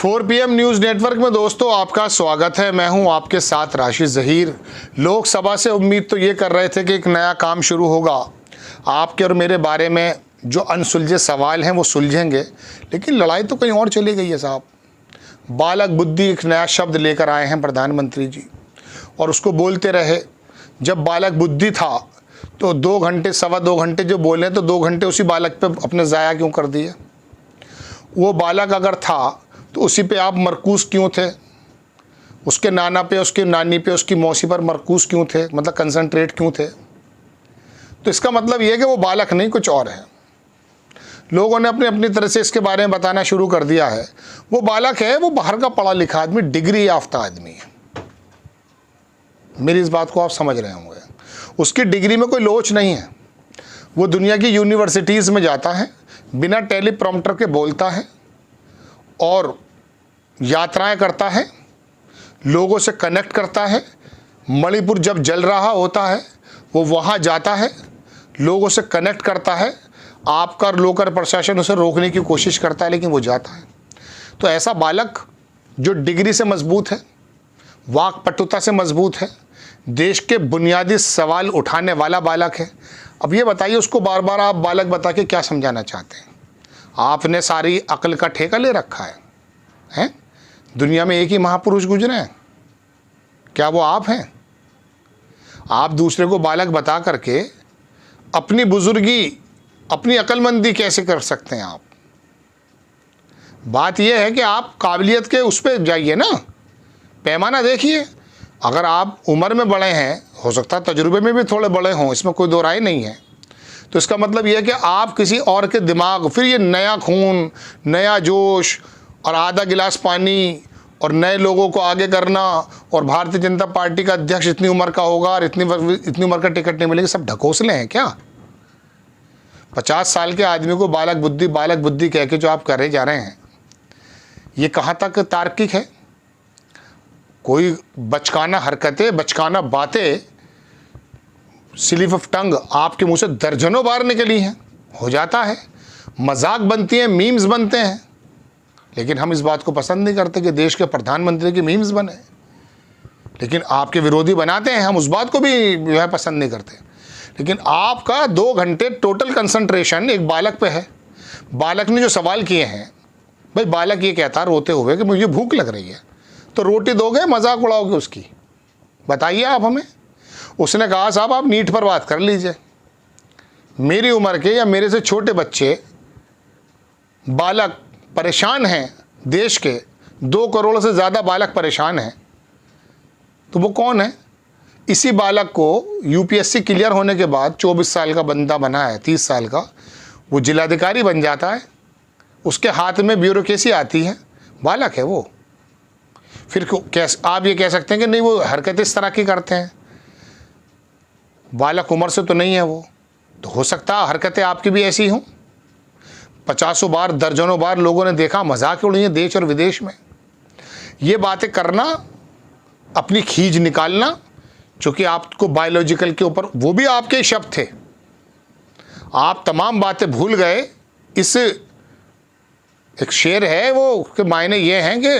4 PM news network में दोस्तों आपका स्वागत है। मैं हूं आपके साथ राशिद ज़हीर। लोकसभा से उम्मीद तो ये कर रहे थे कि एक नया काम शुरू होगा, आपके और मेरे बारे में जो अनसुलझे सवाल हैं वो सुलझेंगे, लेकिन लड़ाई तो कहीं और चली गई है साहब। बालक बुद्धि एक नया शब्द लेकर आए हैं प्रधानमंत्री जी, और उसको बोलते रहे। जब बालक बुद्धि था तो 2 घंटे सवा 2 घंटे जो बोले तो 2 घंटे उसी बालक पे अपने ज़ाया क्यों कर दिए? वो बालक अगर था तो उसी पे आप मरकूज़ क्यों थे? उसके नाना पे, उसके नानी पे, उसकी मौसी पर मरकूज़ क्यों थे? मतलब कंसंट्रेट क्यों थे? तो इसका मतलब ये है कि वो बालक नहीं, कुछ और है। लोगों ने अपनी अपनी तरह से इसके बारे में बताना शुरू कर दिया है। वो बालक है, वो बाहर का पढ़ा लिखा आदमी, डिग्री याफ्ता आदमी है। मेरी इस बात को आप समझ रहे होंगे। उसकी डिग्री में कोई लोच नहीं है। वो दुनिया की यूनिवर्सिटीज़ में जाता है, बिना टेलीप्रॉम्प्टर के बोलता है और यात्राएं करता है, लोगों से कनेक्ट करता है। मणिपुर जब जल रहा होता है वो वहाँ जाता है, लोगों से कनेक्ट करता है। आपका लोकर प्रशासन उसे रोकने की कोशिश करता है, लेकिन वो जाता है। तो ऐसा बालक जो डिग्री से मजबूत है, वाक्पटुता से मजबूत है, देश के बुनियादी सवाल उठाने वाला बालक है। अब ये बताइए, उसको बार बार आप बालक बता के क्या समझाना चाहते हैं? आपने सारी अक्ल का ठेका ले रखा है, हैं? दुनिया में एक ही महापुरुष गुजरे हैं, क्या वो आप हैं? आप दूसरे को बालक बता करके अपनी बुजुर्गी, अपनी अक्लमंदी कैसे कर सकते हैं आप? बात यह है कि आप काबिलियत के उस पर जाइए ना, पैमाना देखिए। अगर आप उम्र में बड़े हैं, हो सकता है तजुर्बे में भी थोड़े बड़े हों, इसमें कोई दो राय नहीं है, तो इसका मतलब यह है कि आप किसी और के दिमाग, फिर ये नया खून, नया जोश और आधा गिलास पानी और नए लोगों को आगे करना, और भारतीय जनता पार्टी का अध्यक्ष इतनी उम्र का होगा और इतनी उम्र का टिकट नहीं मिलेगी, सब ढकोसले हैं क्या? 50 साल के आदमी को बालक बुद्धि कह के जो आप करे जा रहे हैं, ये कहाँ तक तार्किक है? कोई बचकाना हरकतें, बचकाना बातें, स्लिप ऑफ टंग आपके मुंह से दर्जनों बार निकली हैं, हो जाता है, मजाक बनती हैं, मीम्स बनते हैं। लेकिन हम इस बात को पसंद नहीं करते कि देश के प्रधानमंत्री की मीम्स बने, लेकिन आपके विरोधी बनाते हैं, हम उस बात को भी जो है पसंद नहीं करते। लेकिन आपका 2 घंटे टोटल कंसंट्रेशन एक बालक पे है। बालक ने जो सवाल किए हैं, भाई बालक ये कहता रोते हुए कि मुझे भूख लग रही है, तो रोटी दोगे, मजाक उड़ाओगे उसकी? बताइए आप हमें। उसने कहा साहब आप नीट पर बात कर लीजिए। मेरी उम्र के या मेरे से छोटे बच्चे, बालक परेशान हैं, देश के 2 करोड़ से ज़्यादा बालक परेशान हैं, तो वो कौन है? इसी बालक को यूपीएससी क्लियर होने के बाद 24 साल का बंदा बना है, 30 साल का, वो जिलाधिकारी बन जाता है, उसके हाथ में ब्यूरोक्रेसी आती है, बालक है वो। फिर कैसे आप ये कह सकते हैं कि नहीं वो हरकतें इस तरह की करते हैं? बालक उम्र से तो नहीं है वो, तो हो सकता है हरकतें आपकी भी ऐसी हों। 50 बार, दर्जनों बार लोगों ने देखा, मजाक उड़ी है देश और विदेश में। ये बातें करना, अपनी खींच निकालना, चूँकि आपको बायोलॉजिकल के ऊपर, वो भी आपके ही शब्द थे, आप तमाम बातें भूल गए। इस एक शेर है वो के मायने ये हैं कि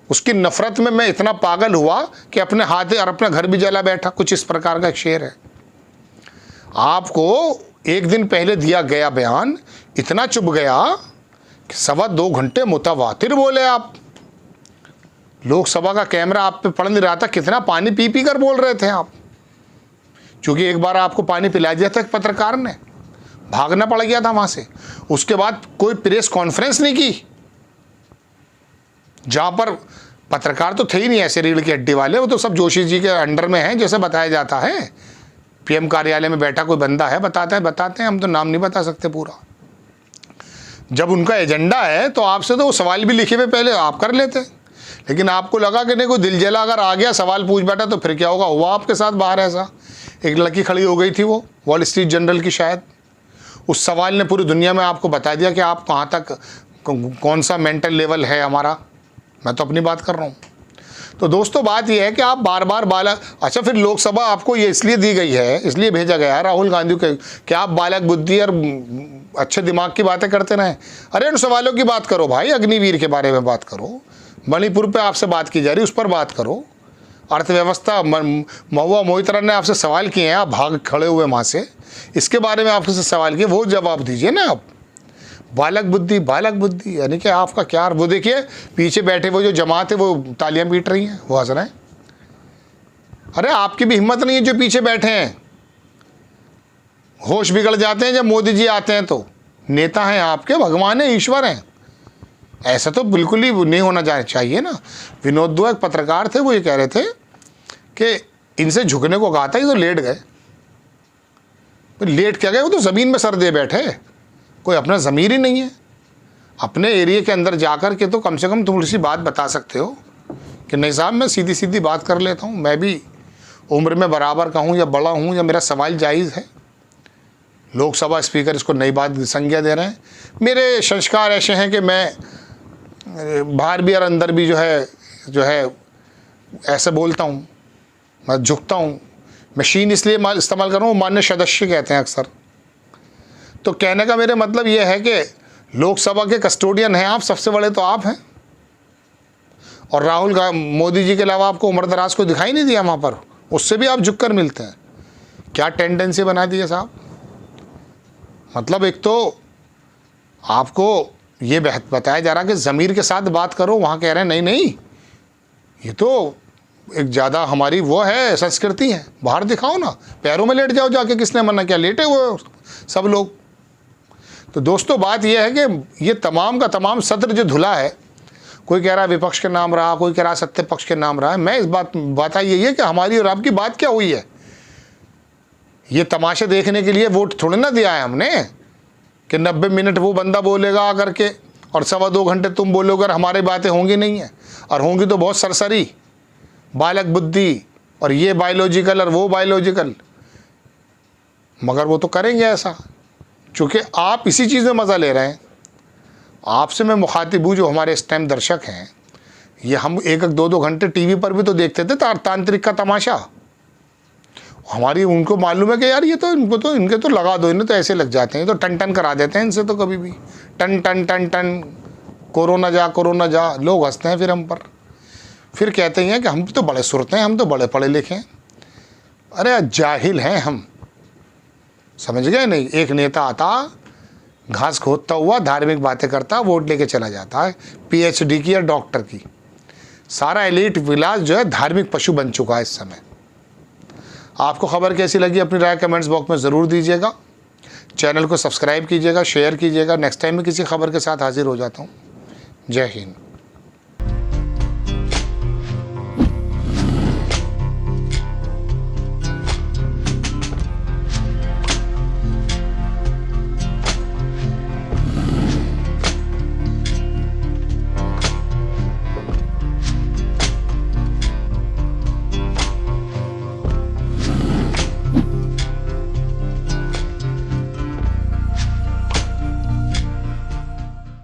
उसकी नफरत में मैं इतना पागल हुआ कि अपने हाथ और अपना घर भी जला बैठा, कुछ इस प्रकार का एक शेर है। आपको एक दिन पहले दिया गया बयान इतना चुभ गया कि सवा 2 घंटे मुतवातिर बोले आप। लोकसभा का कैमरा आप पे पड़ नहीं रहा था, कितना पानी पी पी कर बोल रहे थे आप। क्योंकि एक बार आपको पानी पिला दिया था पत्रकार ने, भागना पड़ गया था वहाँ से। उसके बाद कोई प्रेस कॉन्फ्रेंस नहीं की, जहाँ पर पत्रकार तो थे ही नहीं ऐसे रीढ़ की हड्डी वाले, वो तो सब जोशी जी के अंडर में हैं, जैसे बताया जाता है। पीएम कार्यालय में बैठा कोई बंदा है, बताते हैं, हम तो नाम नहीं बता सकते पूरा। जब उनका एजेंडा है तो आपसे तो वो सवाल भी लिखे हुए पहले आप कर लेते, लेकिन आपको लगा कि नहीं, कोई दिल जला अगर आ गया सवाल पूछ बैठा तो फिर क्या होगा। हुआ आपके साथ बाहर ऐसा। एक लड़की खड़ी हो गई थी, वो वॉल स्ट्रीट जर्नल की शायद, उस सवाल ने पूरी दुनिया में आपको बता दिया कि आप कहाँ तक, कौन सा मेंटल लेवल है हमारा। मैं तो अपनी बात कर रहा हूँ। तो दोस्तों बात यह है कि आप बार बार बालक, अच्छा फिर लोकसभा आपको ये इसलिए दी गई है, इसलिए भेजा गया है राहुल गांधी को कि आप बालक बुद्धि और अच्छे दिमाग की बातें करते रहें। अरे उन सवालों की बात करो भाई, अग्निवीर के बारे में बात करो, मणिपुर पे आपसे बात की जा रही उस पर बात करो, अर्थव्यवस्था, महुआ मोहितरा ने आपसे सवाल किए हैं, आप भाग खड़े हुए वहाँ से, इसके बारे में आपसे सवाल किए, वो जवाब दीजिए ना आप। बालक बुद्धि यानी कि आपका क्या, वो देखिए पीछे बैठे वो जो जमात है वो तालियां पीट रही हैं, वो हंस रहे हैं। अरे आपकी भी हिम्मत नहीं है जो पीछे बैठे हैं। होश बिगड़ जाते हैं जब मोदी जी आते हैं, तो नेता हैं आपके, भगवान है, ईश्वर हैं, ऐसा तो बिल्कुल ही नहीं होना चाहिए ना। विनोद दुआ एक पत्रकार थे, वो ये कह रहे थे कि इनसे झुकने को कहा था, ये तो लेट गए। लेट क्या गए, वो तो ज़मीन में सर दे बैठे, कोई अपना ज़मीर ही नहीं है। अपने एरिया के अंदर जाकर के तो कम से कम थोड़ी सी बात बता सकते हो कि नहीं साहब मैं सीधी सीधी बात कर लेता हूँ, मैं भी उम्र में बराबर का हूँ या बड़ा हूँ, या मेरा सवाल जायज़ है। लोकसभा स्पीकर इसको नई बात संज्ञा दे रहे हैं। मेरे संस्कार ऐसे हैं कि मैं बाहर भी और अंदर भी जो है ऐसे बोलता हूँ, मैं झुकता हूँ। मशीन इसलिए इस्तेमाल कर रहा हूँ, मान्य सदस्य कहते हैं अक्सर। तो कहने का मेरे मतलब ये है कि लोकसभा के कस्टोडियन हैं आप, सबसे बड़े तो आप हैं। और राहुल मोदी जी के अलावा आपको उम्र दराज को दिखाई नहीं दिया वहाँ पर, उससे भी आप झुक कर मिलते हैं। क्या टेंडेंसी बना दी है साहब। मतलब एक तो आपको ये बताया जा रहा है कि ज़मीर के साथ बात करो, वहाँ कह रहे हैं नहीं ये तो एक ज़्यादा हमारी वो है, संस्कृति है, बाहर दिखाओ ना, पैरों में लेट जाओ जाके, किसने मना किया, लेटे हुए सब लोग। तो दोस्तों बात यह है कि ये तमाम का तमाम सत्र जो धुला है, कोई कह रहा है विपक्ष के नाम रहा, कोई कह रहा है सत्य पक्ष के नाम रहा है। मैं इस बात यही है कि हमारी और आपकी बात क्या हुई है। ये तमाशे देखने के लिए वोट थोड़ी ना दिया है हमने कि 90 मिनट वो बंदा बोलेगा आकर के और 2.25 घंटे तुम बोलोगे, और हमारी बातें होंगी नहीं है, और होंगी तो बहुत सरसरी, बालक बुद्धि और ये बायोलॉजिकल और वो बायोलॉजिकल। मगर वो तो करेंगे ऐसा, चूँकि आप इसी चीज़ में मज़ा ले रहे हैं। आपसे मैं मुखातिब हूँ, जो हमारे इस टाइम दर्शक हैं, ये हम 1-2 घंटे टीवी पर भी तो देखते थे तांत्रिक का तमाशा। हमारी उनको मालूम है कि यार ये तो इनके तो लगा दो, इन्हें तो ऐसे लग जाते हैं, तो टन करा देते हैं इनसे तो कभी भी टन कोरोना जा। लोग हंसते हैं फिर हम पर, फिर कहते हैं कि हम तो बड़े सुरते हैं, हम तो बड़े पढ़े लिखे हैं। अरे जाहिल हैं हम, समझ गए नहीं। एक नेता आता, घास खोदता हुआ धार्मिक बातें करता, वोट लेके चला जाता है, PhD की या डॉक्टर की। सारा एलीट विलास जो है धार्मिक पशु बन चुका है इस समय। आपको खबर कैसी लगी अपनी राय कमेंट्स बॉक्स में ज़रूर दीजिएगा। चैनल को सब्सक्राइब कीजिएगा, शेयर कीजिएगा। नेक्स्ट टाइम में किसी खबर के साथ हाजिर हो जाता हूँ। जय हिंद।